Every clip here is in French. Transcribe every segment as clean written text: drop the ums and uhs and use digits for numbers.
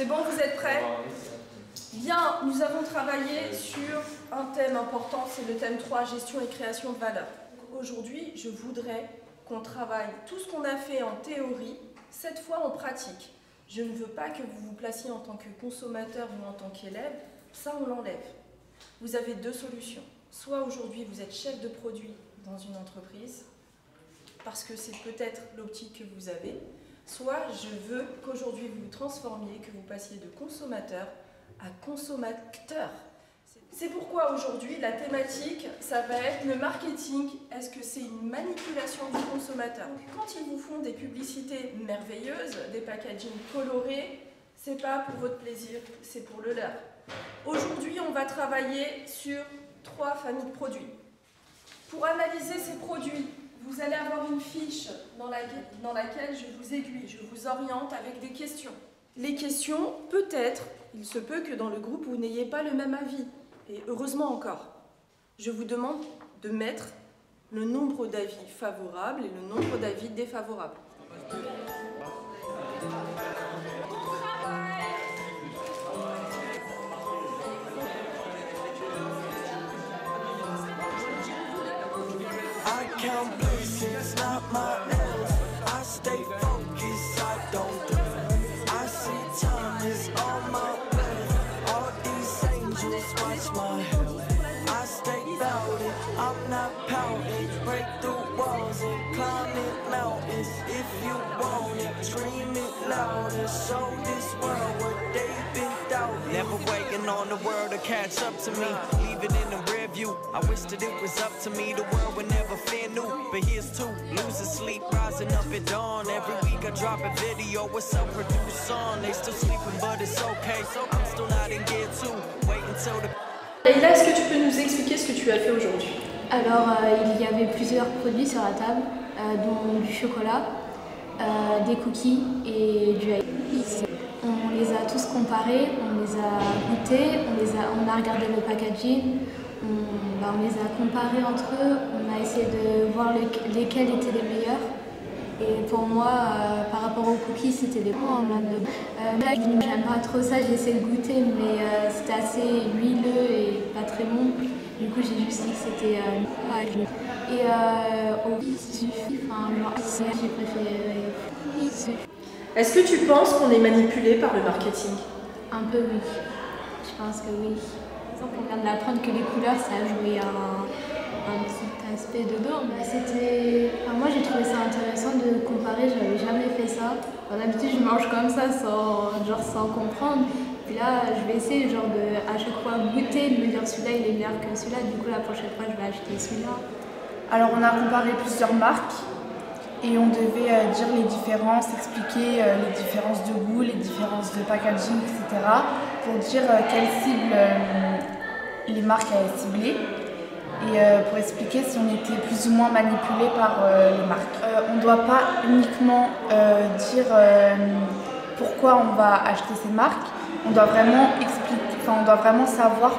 C'est bon, vous êtes prêts? Bien, nous avons travaillé sur un thème important, c'est le thème 3, gestion et création de valeur. Aujourd'hui, je voudrais qu'on travaille tout ce qu'on a fait en théorie, cette fois en pratique. Je ne veux pas que vous vous placiez en tant que consommateur ou en tant qu'élève, ça on l'enlève. Vous avez deux solutions. Soit aujourd'hui vous êtes chef de produit dans une entreprise, parce que c'est peut-être l'optique que vous avez, soit je veux qu'aujourd'hui vous vous transformiez, que vous passiez de consommateur à consommateur. C'est pourquoi aujourd'hui la thématique, ça va être le marketing. Est-ce que c'est une manipulation du consommateur? Quand ils vous font des publicités merveilleuses, des packagings colorés, c'est pas pour votre plaisir, c'est pour le leur. Aujourd'hui, on va travailler sur 3 familles de produits. Pour analyser ces produits, vous allez avoir une fiche dans laquelle je vous aiguille, je vous oriente avec des questions. Les questions, peut-être, il se peut que dans le groupe, vous n'ayez pas le même avis. Et heureusement encore. Je vous demande de mettre le nombre d'avis favorables et le nombre d'avis défavorables. I'm not pouting, break through walls and climbing mountains. If you want it, scream it louder. Show this world what they've been doubting. Never waiting on the world to catch up to me. Leave it in the rear view. I wish that it was up to me. The world would never fear new. But here's two, losing sleep, rising up at dawn. Every week I drop a video with some produced song. They still sleeping, but it's okay. I'm still not in gear two. Wait until the Leïla, est-ce que tu peux nous expliquer ce que tu as fait aujourd'hui? Alors, il y avait plusieurs produits sur la table, dont du chocolat, des cookies et du ice. On les a tous comparés, on les a goûtés, on a regardé le packaging, on les a comparés entre eux, on a essayé de voir lesquels étaient les meilleurs. Et pour moi, par rapport aux cookies, c'était des bons. Là, j'aime pas trop ça, j'ai essayé de goûter, mais c'était assez huileux et pas très bon. Du coup, j'ai juste dit que c'était pas agréable. Et au j'ai préféré. Est-ce que tu penses qu'on est manipulé par le marketing? Un peu, oui. Je pense que oui. Par exemple, on vient de d'apprendre que les couleurs, ça a joué un petit aspect dedans, mais c'était... Enfin, moi j'ai trouvé ça intéressant de comparer, j'avais jamais fait ça. D'habitude je mange comme ça sans comprendre. Puis là je vais essayer à chaque fois goûter, de me dire celui-là il est meilleur que celui-là, du coup la prochaine fois je vais acheter celui-là. Alors on a comparé plusieurs marques et on devait dire les différences, expliquer les différences de goût, les différences de packaging, etc. pour dire quelle cible les marques allaient cibler. Et pour expliquer si on était plus ou moins manipulé par les marques. On ne doit pas uniquement dire pourquoi on va acheter ces marques, on doit vraiment on doit vraiment savoir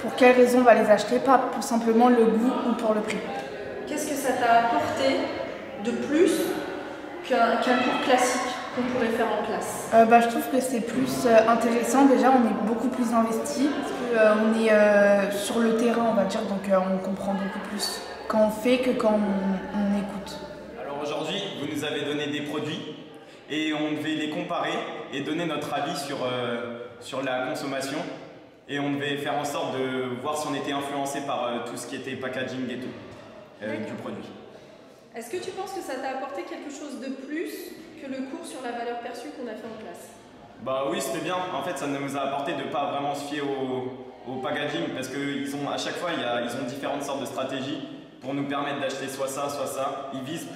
pour quelles raisons on va les acheter, pas pour simplement le goût ou pour le prix. Qu'est-ce que ça t'a apporté de plus qu'un cours classique qu'on pourrait faire en classe? Je trouve que c'est plus intéressant, déjà on est beaucoup plus investi, parce qu'on est sur le terrain on va dire, donc on comprend beaucoup plus quand on fait que quand on écoute. Alors aujourd'hui vous nous avez donné des produits et on devait les comparer et donner notre avis sur la consommation et on devait faire en sorte de voir si on était influencé par tout ce qui était packaging et tout du produit. Est-ce que tu penses que ça t'a apporté quelque chose de plus que le cours sur la valeur perçue qu'on a fait en classe? Bah oui, c'était bien. En fait, ça nous a apporté de ne pas vraiment se fier au packaging parce qu'à chaque fois, ils ont différentes sortes de stratégies pour nous permettre d'acheter soit ça, soit ça. Ils visent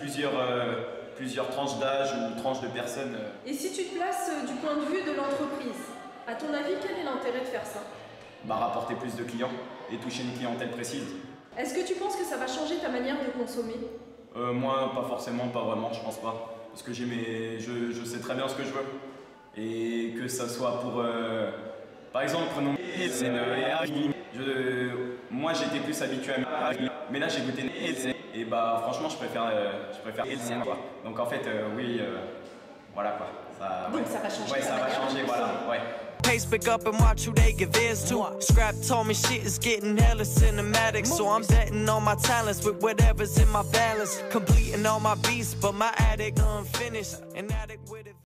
plusieurs tranches d'âge ou tranches de personnes. Et si tu te places du point de vue de l'entreprise, à ton avis, quel est l'intérêt de faire ça? Bah, rapporter plus de clients et toucher une clientèle précise. Est-ce que tu penses que ça va changer ta manière de consommer? Moi, pas forcément, pas vraiment, je pense pas. Parce que je sais très bien ce que je veux. Et que ça soit pour... par exemple, prenons... Moi, j'étais plus habitué à... Mais là, j'ai goûté... Et bah, franchement, je préfère quoi. Donc en fait, oui, voilà quoi. Donc ça va changer. Ouais, ça va changer, voilà. Ouais. Pace pick up and watch who they give ears to. Scrap told me shit is getting hella cinematic, so I'm betting on my talents with whatever's in my balance. Completing all my beats, but my attic unfinished. An addict with it.